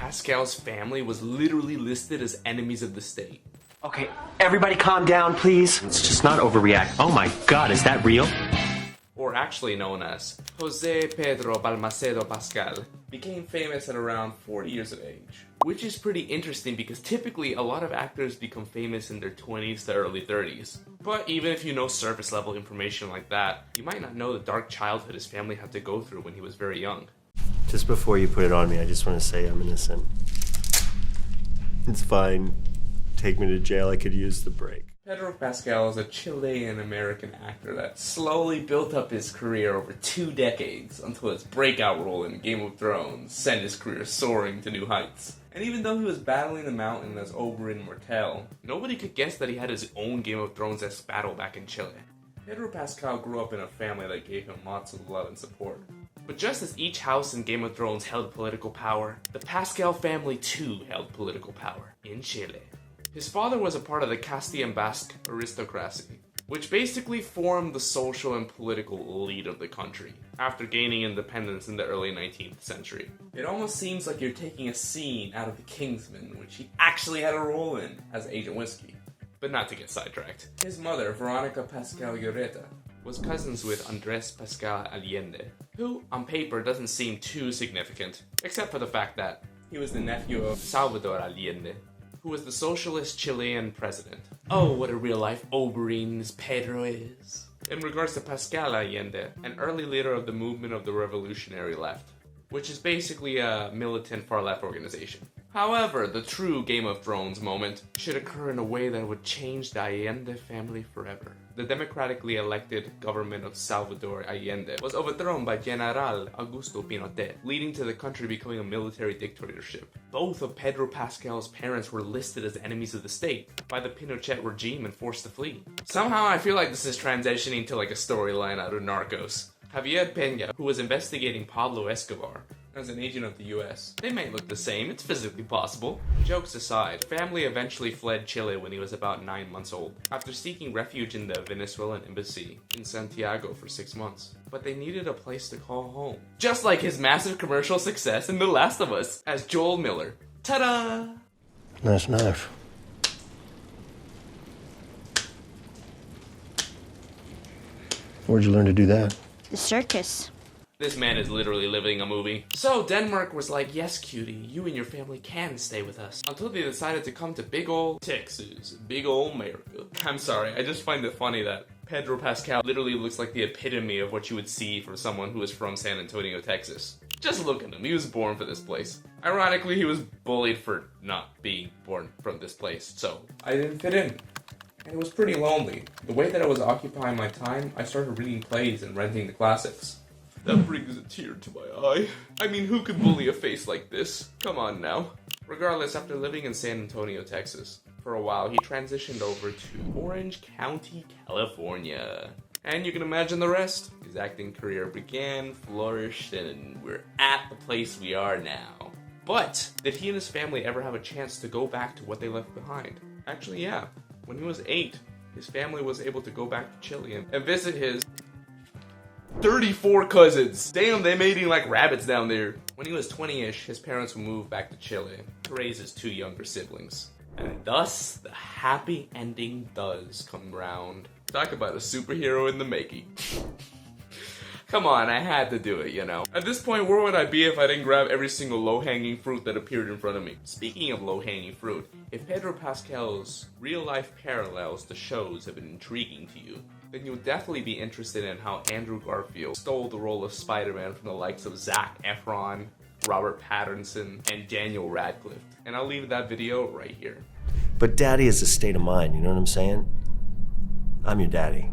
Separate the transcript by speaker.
Speaker 1: Pascal's family was literally listed as enemies of the state.
Speaker 2: Okay, everybody calm down, please. Let's just not overreact. Oh my god, is that real?
Speaker 1: Or actually known as José Pedro Pascal, became famous at around 40 years of age. Which is pretty interesting because typically a lot of actors become famous in their 20s to early 30s. But even if you know surface level information like that, you might not know the dark childhood his family had to go through when he was very young.
Speaker 3: Just before you put it on me, I just want to say I'm innocent. It's fine. Take me to jail, I could use the break.
Speaker 1: Pedro Pascal is a Chilean-American actor that slowly built up his career over 2 decades until his breakout role in Game of Thrones sent his career soaring to new heights. And even though he was battling the mountain as Oberyn Martell, nobody could guess that he had his own Game of Thrones-esque battle back in Chile. Pedro Pascal grew up in a family that gave him lots of love and support. But just as each house in Game of Thrones held political power, the Pascal family too held political power in Chile. His father was a part of the Castilian Basque aristocracy, which basically formed the social and political elite of the country, after gaining independence in the early 19th century. It almost seems like you're taking a scene out of The Kingsman, which he actually had a role in as Agent Whiskey. But not to get sidetracked. His mother, Veronica Pascal Lloreta, was cousins with Andrés Pascal Aende, who, on paper, doesn't seem too significant, except for the fact that he was the nephew of Salvador Allende, who was the socialist Chilean president. Oh, what a real-life Oberyn this Pedro is. In regards to Pascal Aende, an early leader of the movement of the revolutionary left, which is basically a militant far-left organization. However, the true Game of Thrones moment should occur in a way that would change the Allende family forever. The democratically elected government of Salvador Allende was overthrown by General Augusto Pinochet, leading to the country becoming a military dictatorship. Both of Pedro Pascal's parents were listed as enemies of the state by the Pinochet regime and forced to flee. Somehow I feel like this is transitioning to like a storyline out of Narcos. Javier Peña, who was investigating Pablo Escobar as an agent of the US. They may look the same, it's physically possible. Jokes aside, family eventually fled Chile when he was about 9 months old, after seeking refuge in the Venezuelan embassy in Santiago for 6 months. But they needed a place to call home. Just like his massive commercial success in The Last of Us as Joel Miller. Ta-da!
Speaker 3: Nice knife. Where'd you learn to do that?
Speaker 4: The circus.
Speaker 1: This man is literally living a movie. So Denmark was like, yes cutie, you and your family can stay with us. Until they decided to come to big ol' Texas, big ol' America. I'm sorry, I just find it funny that Pedro Pascal literally looks like the epitome of what you would see from someone who is from San Antonio, Texas. Just look at him, he was born for this place. Ironically, he was bullied for not being born from this place, so I didn't fit in. And it was pretty lonely. The way that I was occupying my time, I started reading plays and renting the classics. That brings a tear to my eye. I mean, who could bully a face like this? Come on now. Regardless, after living in San Antonio, Texas, for a while, he transitioned over to Orange County, California. And you can imagine the rest. His acting career began, flourished, and we're at the place we are now. But, did he and his family ever have a chance to go back to what they left behind? Actually, yeah. When he was 8, his family was able to go back to Chile and visit his 34 cousins. Damn, they made him like rabbits down there. When he was 20-ish, his parents would move back to Chile to raise his 2 younger siblings. And thus, the happy ending does come round. Talk about a superhero in the making. Come on, I had to do it, you know. At this point, where would I be if I didn't grab every single low-hanging fruit that appeared in front of me? Speaking of low-hanging fruit, if Pedro Pascal's real-life parallels to shows have been intriguing to you, then you'll definitely be interested in how Andrew Garfield stole the role of Spider-Man from the likes of Zac Efron, Robert Pattinson, and Daniel Radcliffe. And I'll leave that video right here.
Speaker 3: But daddy is a state of mind, you know what I'm saying? I'm your daddy.